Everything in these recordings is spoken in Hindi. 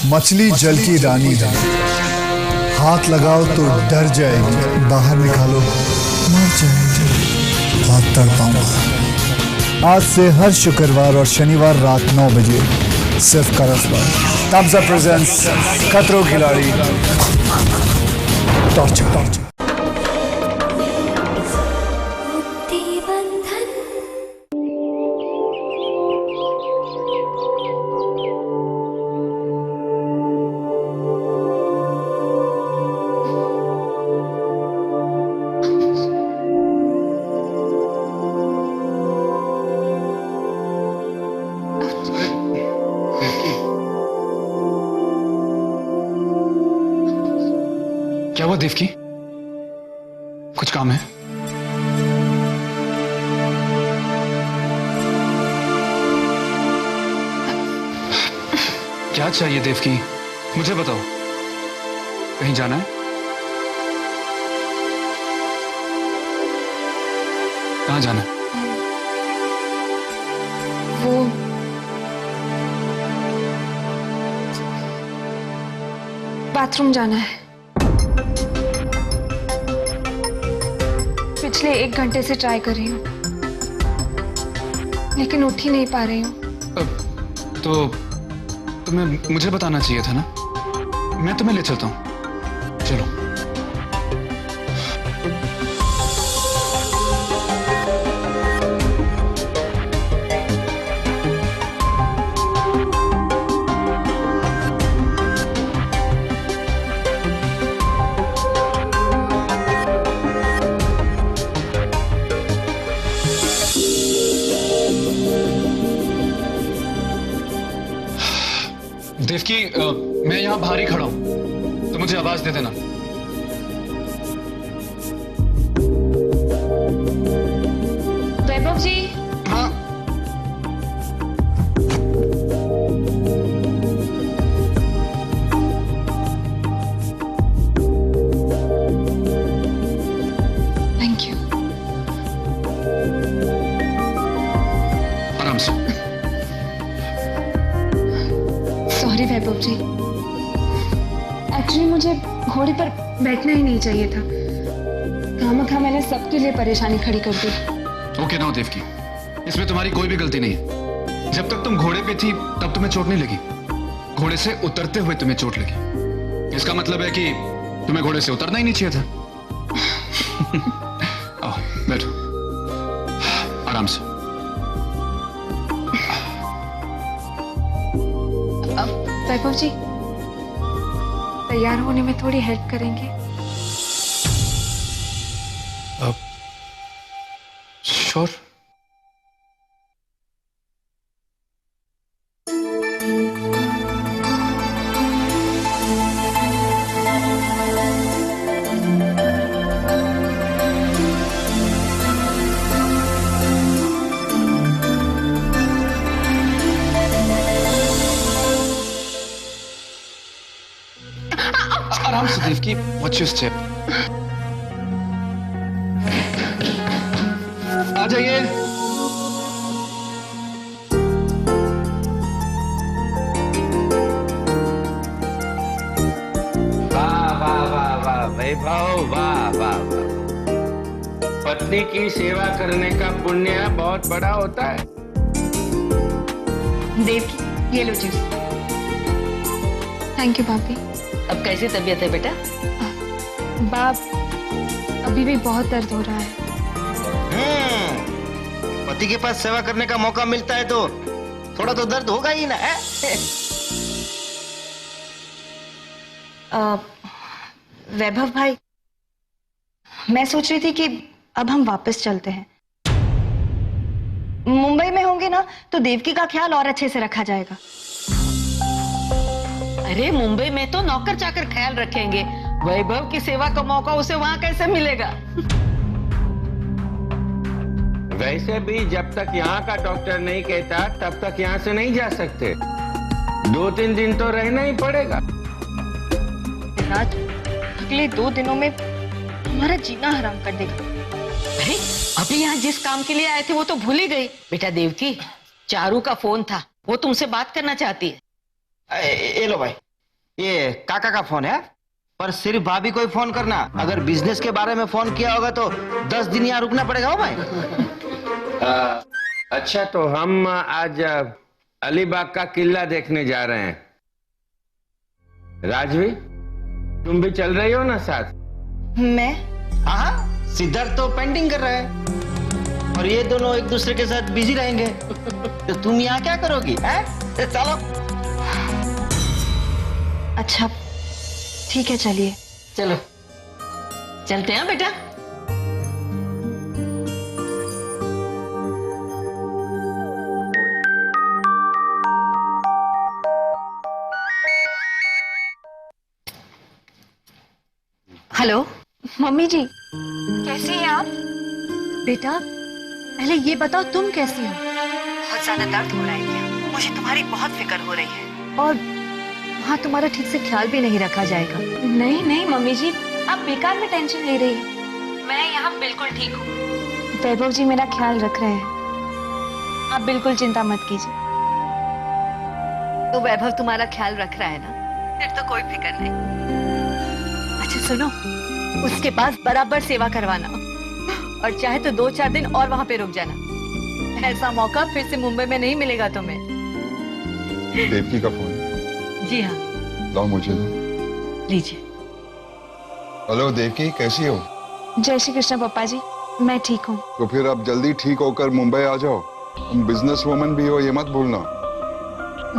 मछली जल की रानी है, हाथ लगाओ तो डर जाएगी, बाहर निकालो मर जाएगी। बहुत तड़पाऊंगा। आज से हर शुक्रवार और शनिवार रात 9 बजे सिर्फ करस पर तब्जा प्रेजेंट्स खतरों खिलाड़ी टॉर्चर। क्या हुआ देवकी? कुछ काम है? क्या चाहिए देवकी? मुझे बताओ। कहीं जाना है? कहाँ जाना है? वो बाथरूम जाना है। पिछले 1 घंटे से ट्राई कर रही हूँ, लेकिन उठ ही नहीं पा रही हूँ। तो तुम्हें मुझे बताना चाहिए था ना, मैं तुम्हें ले चलता हूँ। चलो। देवकी, मैं यहाँ बाहर ही खड़ा हूं, तो मुझे आवाज दे देना। वैभव जी। हाँ। Thank you. आराम से। सॉरी वैभव जी, एक्चुअली मुझे घोड़े पर बैठना ही नहीं चाहिए था। खामखा मैंने सबके लिए परेशानी खड़ी कर दी। ओके ना देवकी, इसमें तुम्हारी कोई भी गलती नहीं है। जब तक तुम घोड़े पे थी तब तुम्हें चोट नहीं लगी, घोड़े से उतरते हुए तुम्हें चोट लगी। इसका मतलब है कि तुम्हें घोड़े से उतरना ही नहीं चाहिए था। आओ बैठो, आराम से। वैभव जी, तैयार होने में थोड़ी हेल्प करेंगे? श्योर। आराम से देवकी, वॉच योर स्टेप। आ जाइए। वाह वाह वाह वाह वैभव, वाह वाह वाह। पत्नी की सेवा करने का पुण्य बहुत बड़ा होता है। देवकी, ये लो जूस। थैंक यू भाभी। अब कैसी तबीयत है बेटा? बाप, अभी भी बहुत दर्द हो रहा है। पति के पास सेवा करने का मौका मिलता है तो थोड़ा तो दर्द होगा ही ना। वैभव भाई, मैं सोच रही थी कि अब हम वापस चलते हैं। मुंबई में होंगे ना तो देवकी का ख्याल और अच्छे से रखा जाएगा। अरे मुंबई में तो नौकर चाकर ख्याल रखेंगे, वैभव की सेवा का मौका उसे वहां कैसे मिलेगा? वैसे भी जब तक यहाँ का डॉक्टर नहीं कहता तब तक यहाँ से नहीं जा सकते। 2-3 दिन तो रहना ही पड़ेगा। राज, अगले 2 दिनों में हमारा जीना हराम कर देगा। अरे अभी यहाँ जिस काम के लिए आए थे वो तो भूल ही गई। बेटा देवकी, चारू का फोन था, वो तुमसे बात करना चाहती है। ये लो भाई, ये काका का फोन है, पर सिर्फ भाभी को ही फोन करना। अगर बिजनेस के बारे में फोन किया होगा तो 10 दिन यहाँ रुकना पड़ेगा हो भाई। अच्छा, तो हम आज अलीबाग का किला देखने जा रहे हैं। राजवी, तुम भी चल रही हो ना साथ? मैं? हाँ, सिद्धार्थ तो पेंटिंग कर रहा है और ये दोनों एक दूसरे के साथ बिजी रहेंगे। तो तुम यहाँ क्या करोगी? चलो। अच्छा ठीक है, चलिए। चलो चलते हैं बेटा। हेलो मम्मी जी, कैसी हैं आप? बेटा पहले ये बताओ तुम कैसी हो? बहुत ज्यादा दर्द हो रहा है क्या? मुझे तुम्हारी बहुत फिक्र हो रही है। और हाँ, तुम्हारा ठीक से ख्याल भी नहीं रखा जाएगा। नहीं नहीं मम्मी जी, आप बेकार में टेंशन ले रही हैं। मैं यहाँ बिल्कुल ठीक हूँ। वैभव जी मेरा ख्याल रख रहे हैं, आप बिल्कुल चिंता मत कीजिए। तो वैभव तुम्हारा ख्याल रख रहा है ना, फिर तो कोई फिक्र नहीं। अच्छा सुनो, उसके पास बराबर सेवा करवाना और चाहे तो 2-4 दिन और वहाँ पे रुक जाना। ऐसा मौका फिर से मुंबई में नहीं मिलेगा तुम्हें। देवकी का फोन? जी हाँ। लाओ मुझे दो। लीजिए। हेलो देवकी, कैसी हो? जय श्री कृष्ण पापा जी, मैं ठीक हूँ। तो फिर अब जल्दी ठीक होकर मुंबई आ जाओ। तुम बिजनेस वुमन भी हो, ये मत भूलना।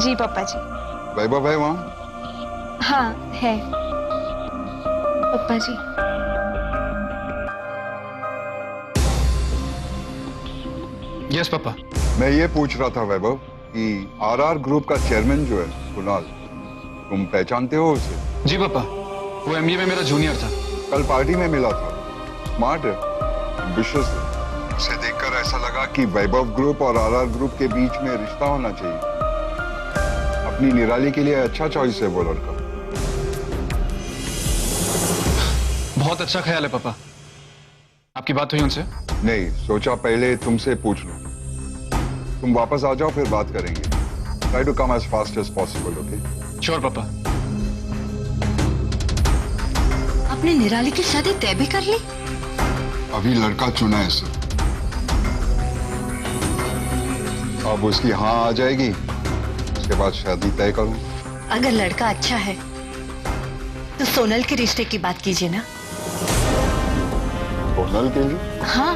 जी पापा जी। वैभव है वहाँ? हाँ है पापा जी। Yes papa. मैं ये पूछ रहा था वैभव कि आरआर ग्रुप का चेयरमैन जो है कुणाल, तुम पहचानते हो उसे? जी पापा, वो एमबीए में मेरा जूनियर था। कल पार्टी में मिला था। स्मार्ट है, एम्बिशियस है। उसे देखकर ऐसा लगा कि वैभव ग्रुप और आरआर ग्रुप के बीच में रिश्ता होना चाहिए। अपनी निराली के लिए अच्छा चॉइस है वो लड़का। बहुत अच्छा ख्याल है पापा। आपकी बात हुई उनसे? नहीं, सोचा पहले तुमसे पूछ लूं। तुम वापस आ जाओ, फिर बात करेंगे। Try to come as fast as possible, okay? Sure papa. आपने निराली की शादी तय भी कर ली? अभी लड़का चुना है सर। अब उसकी हाँ आ जाएगी, उसके बाद शादी तय करूं। अगर लड़का अच्छा है तो सोनल के रिश्ते की बात कीजिए ना। सोनल के लिए? हाँ,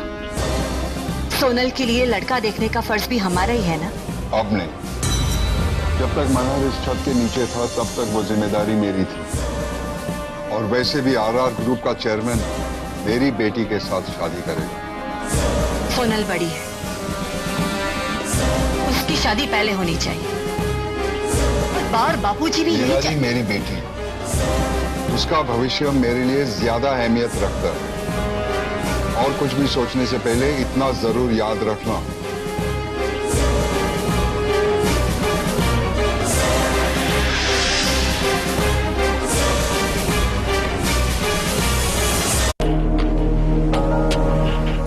सोनल के लिए लड़का देखने का फर्ज भी हमारा ही है ना। अब नहीं। जब तक मनोहर इस छत के नीचे था तब तक वो जिम्मेदारी मेरी थी। और वैसे भी आरआर ग्रुप का चेयरमैन मेरी बेटी के साथ शादी करेगा। सोनल बड़ी है, उसकी शादी पहले होनी चाहिए। और बाबूजी भी यही चाहते। मेरी बेटी, उसका भविष्य मेरे लिए ज्यादा अहमियत रखता है। और कुछ भी सोचने से पहले इतना जरूर याद रखना,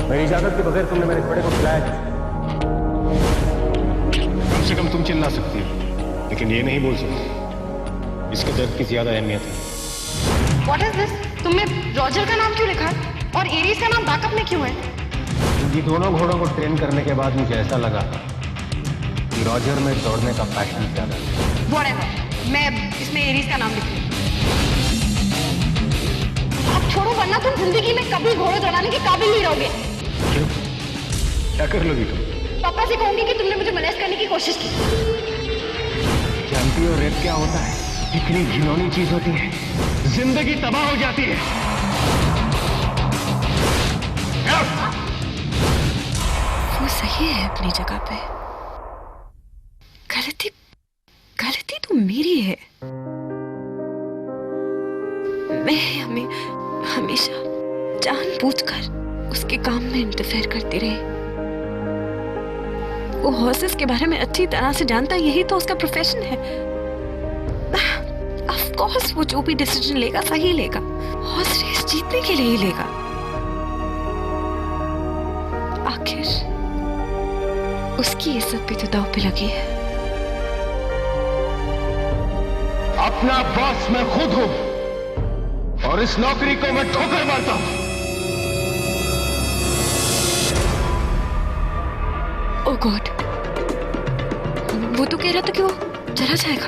मेरी इजाजत के बगैर तुमने मेरे बड़े को खिलाया। कम से कम तुम चिल्ला सकती हो, लेकिन ये नहीं बोल सकती। इसके दर्द की ज्यादा अहमियत है। What is this? तुमने रॉजर का नाम क्यों लिखा है और एरीज का नाम बैकअप में क्यों है? ये दोनों घोड़ों को ट्रेन करने के बाद मुझे ऐसा लगा कि रॉजर में दौड़ने का पैशन ज्यादा है। Whatever, मैं इसमें एरीज का नाम लिखूंगी। आप छोड़ो, वरना तुम जिंदगी में कभी घोड़े दौड़ाने के काबिल नहीं रहोगे। क्यों? क्या कर लोगी तुम? पापा से कहूंगी कि तुमने मुझे मलेज करने की कोशिश की। जानती हो रेप क्या होता है? इतनी घिनौनी चीज होती है, जिंदगी तबाह हो जाती है। वो सही है अपनी जगह पे। गलती तो मेरी है। मैं हमेशा जानबूझकर उसके काम में इंटरफेयर करती रही। वो हॉर्सेस के बारे में अच्छी तरह से जानता, यही तो उसका प्रोफेशन है। ऑफ कोर्स वो जो भी डिसीजन लेगा सही लेगा। हॉर्स रेस जीतने के लिए ही लेगा। आखिर उसकी इज्जत भी तो दांव पे लगी है। आप अपना बॉस मैं खुद हूं और इस नौकरी को मैं ठोकर मारता हूं। ओह गॉड, वो तो कह रहा था कि वो चला जाएगा।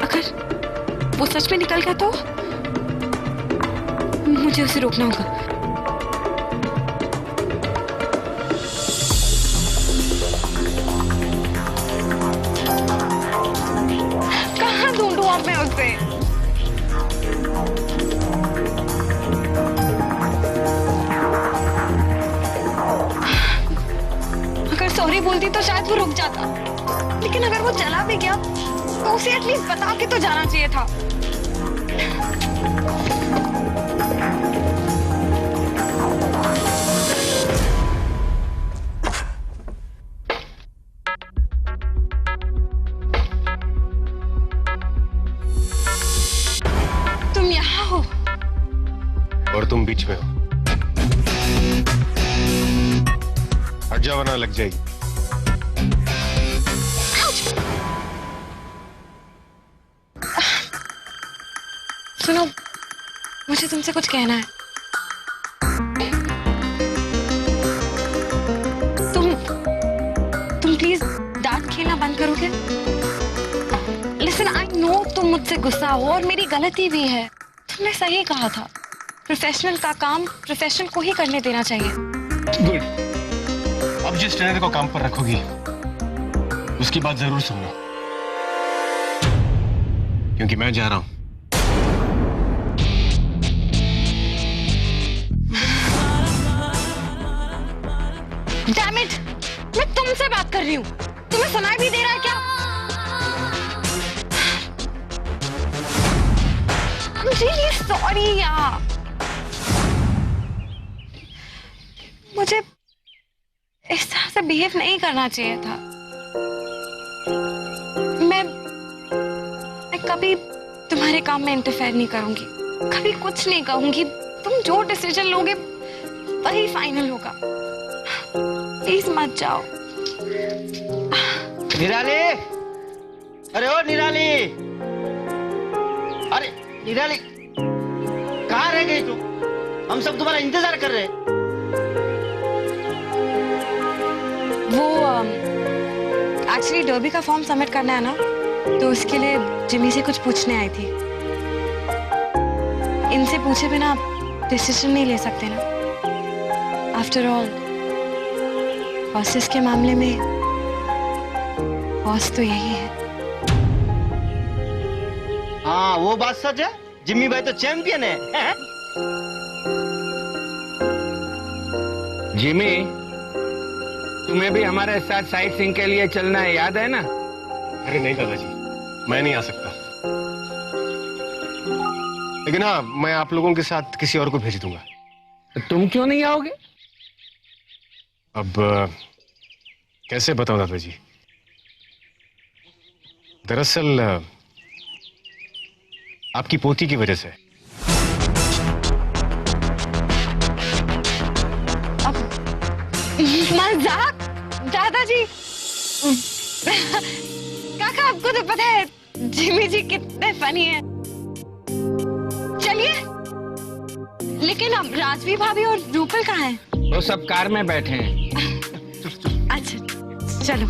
अगर वो सच में निकल गया तो मुझे उसे रोकना होगा। कहाँ ढूंढूं अब मैं उसे? अगर सॉरी बोलती तो शायद वो रुक जाता, लेकिन अगर वो चला भी गया तो उसे एटलीस्ट बता के तो जाना चाहिए था। तुम यहाँ हो और तुम बीच में हो। हट जाओ वरना लग जाएगी। सुनो, मुझे तुमसे कुछ कहना है। तुम प्लीज डांट खेलना बंद करोगे? लिसन, आई नो तुम मुझसे गुस्सा हो और मेरी गलती भी है। तुमने सही कहा था, प्रोफेशनल का काम प्रोफेशनल को ही करने देना चाहिए। गुड। अब जिस ट्रेनर को काम पर रखोगी उसकी बात जरूर सुनना, क्योंकि मैं जा रहा हूं। Damn it! मैं तुमसे बात कर रही हूँ, तुम्हें सुनाई भी दे रहा है क्या? I'm really sorry यार। मुझे इस तरह से बिहेव नहीं करना चाहिए था। मैं कभी तुम्हारे काम में इंटरफेयर नहीं करूंगी, कभी कुछ नहीं कहूंगी। तुम जो डिसीजन लोगे वही फाइनल होगा। प्लीज मत जाओ। निराली, अरे ओ निराली, अरे निराली, कहाँ रह गई तुम? हम सब तुम्हारा इंतजार कर रहे हैं। वो एक्चुअली डर्बी का फॉर्म सबमिट करना है ना, तो उसके लिए जिमी से कुछ पूछने आई थी। इनसे पूछे बिना डिसीजन नहीं ले सकते ना। आफ्टर ऑल बॉसेस के मामले में बॉस तो यही है। हाँ वो बात सच है, जिम्मी भाई तो चैंपियन है। जिमी, तुम्हें भी हमारे साथ साइट सीइंग के लिए चलना है, याद है ना? अरे नहीं दादाजी, मैं नहीं आ सकता। लेकिन हाँ, मैं आप लोगों के साथ किसी और को भेज दूंगा। तुम क्यों नहीं आओगे? अब कैसे बताऊं दादाजी? दरअसल आपकी पोती की वजह से। मजाक दादाजी। काका, आपको तो पता है जिमी जी कितने फनी है। चलिए, लेकिन अब राजवी भाभी और रूपल कहाँ हैं? वो सब कार में बैठे हैं। अच्छा चलो।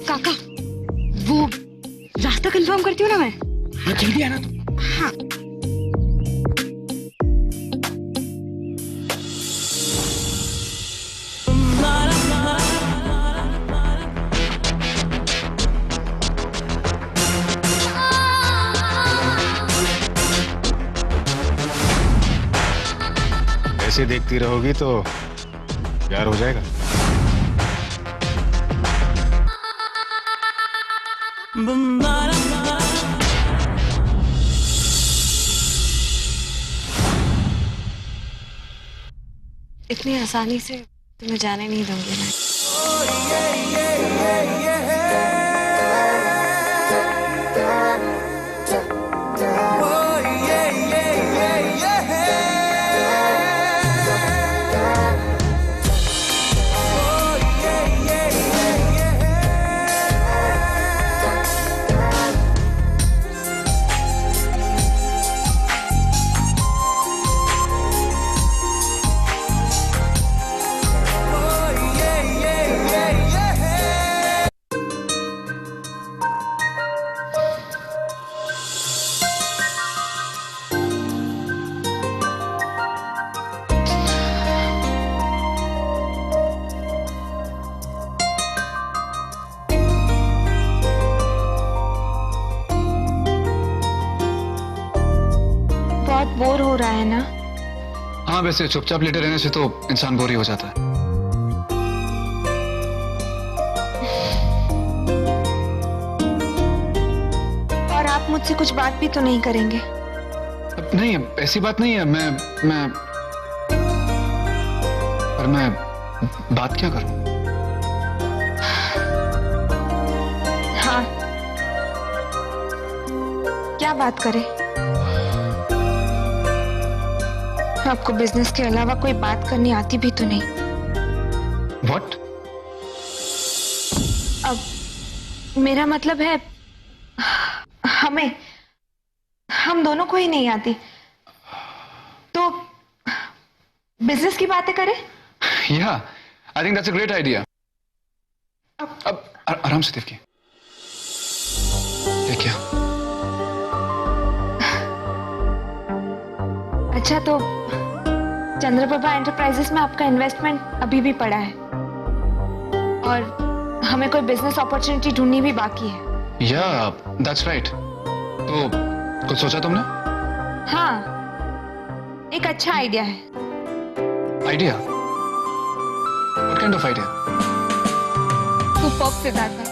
काका, वो रास्ता कंफर्म करती हूँ ना मैं। हाँ जल्दी आना तुम। हाँ। ऐसे देखती रहोगी तो प्यार हो जाएगा। इतनी आसानी से तुम्हें जाने नहीं दूंगी मैं। रहा है ना? हाँ, वैसे चुपचाप लेटे रहने से तो इंसान बोर ही हो जाता है। और आप मुझसे कुछ बात भी तो नहीं करेंगे? नहीं, ऐसी बात नहीं है। मैं पर मैं बात क्या करूं? हाँ, क्या बात करें? आपको बिजनेस के अलावा कोई बात करनी आती भी तो नहीं। What? अब मेरा मतलब है हम दोनों को ही नहीं आती, तो बिजनेस की बातें करें। Yeah, I think that's a great idea. अब आराम से देखिए। ये क्या? अच्छा, तो चंद्रप्रभा एंटरप्राइजेस में आपका इन्वेस्टमेंट अभी भी पड़ा है और हमें कोई बिजनेस अपॉर्चुनिटी ढूंढनी भी बाकी है। Yeah, that's right. तो कुछ सोचा तुमने? हाँ, एक अच्छा आइडिया है। Idea? What kind of idea? Superb Siddharth भाई।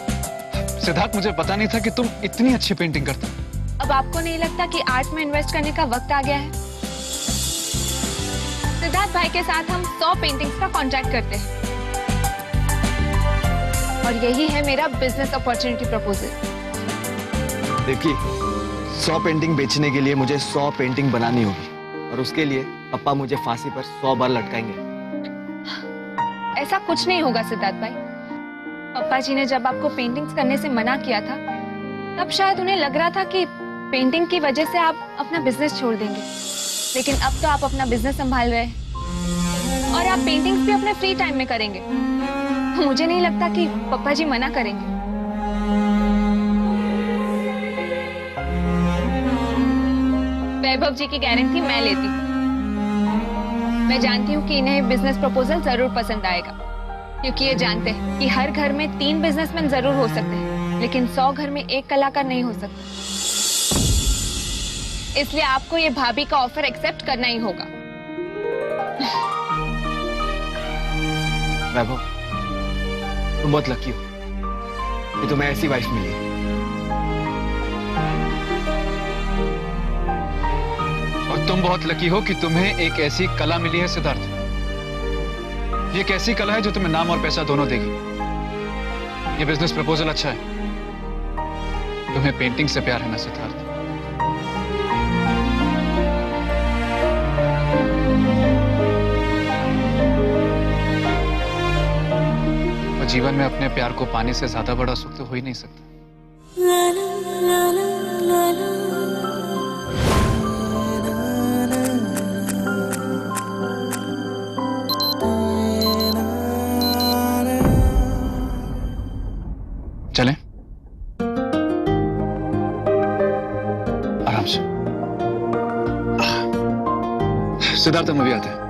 सिद्धार्थ, मुझे पता नहीं था कि तुम इतनी अच्छी पेंटिंग करते हो। अब आपको नहीं लगता कि आर्ट में इन्वेस्ट करने का वक्त आ गया है? सिद्धार्थ भाई के साथ हम 100 पेंटिंग्स का कॉन्ट्रैक्ट करते हैं और यही है मेरा बिजनेस अपॉर्चुनिटी प्रपोजल। देखिए, 100 पेंटिंग बेचने के लिए मुझे 100 पेंटिंग बनानी होगी और उसके लिए पापा मुझे फांसी पर 100 बार लटकाएंगे। ऐसा कुछ नहीं होगा सिद्धार्थ भाई। पापा जी ने जब आपको पेंटिंग्स करने से मना किया था, तब शायद उन्हें लग रहा था कि पेंटिंग की वजह से आप अपना बिजनेस छोड़ देंगे, लेकिन अब तो आप अपना बिजनेस संभाल रहे हैं और आप पेंटिंग्स भी अपने फ्री टाइम में करेंगे। मुझे नहीं लगता कि पापा जी मना करेंगे। वैभव जी की गारंटी मैं लेती हूँ। मैं जानती हूँ कि इन्हें बिजनेस प्रपोजल जरूर पसंद आएगा, क्योंकि ये जानते हैं कि हर घर में 3 बिजनेसमैन जरूर हो सकते हैं, लेकिन 100 घर में एक कलाकार नहीं हो सकता। इसलिए आपको ये भाभी का ऑफर एक्सेप्ट करना ही होगा। वैभव, तुम बहुत लकी हो कि तुम्हें ऐसी वाइफ मिली। और तुम बहुत लकी हो कि तुम्हें एक ऐसी कला मिली है सिद्धार्थ। ये एक ऐसी कला है जो तुम्हें नाम और पैसा दोनों देगी। ये बिजनेस प्रपोजल अच्छा है। तुम्हें पेंटिंग से प्यार है ना सिद्धार्थ? और जीवन में अपने प्यार को पाने से ज्यादा बड़ा सुख तो हो ही नहीं सकता। चलें? आराम से। सिद्धार्थ, हम अभी आते हैं।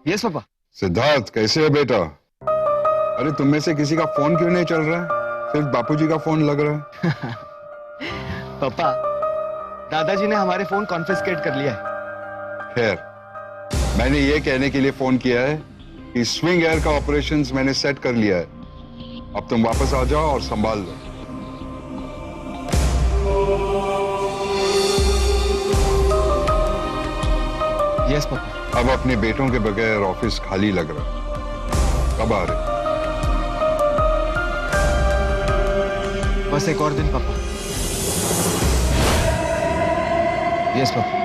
Yes papa. सिद्धार्थ, कैसे है बेटा? अरे तुम में से किसी का फोन क्यों नहीं चल रहा है? सिर्फ बापूजी का फोन लग रहा है। पापा, दादाजी ने हमारे फोन कॉन्फिस्केट कर लिया है। खैर, मैंने ये कहने के लिए फोन किया है कि स्विंग एयर का ऑपरेशंस मैंने सेट कर लिया है। अब तुम वापस आ जाओ और संभाल लो। Yes papa. अब अपने बेटों के बगैर ऑफिस खाली लग रहा है। कब आ रहे? बस एक और दिन पापा। Yes papa.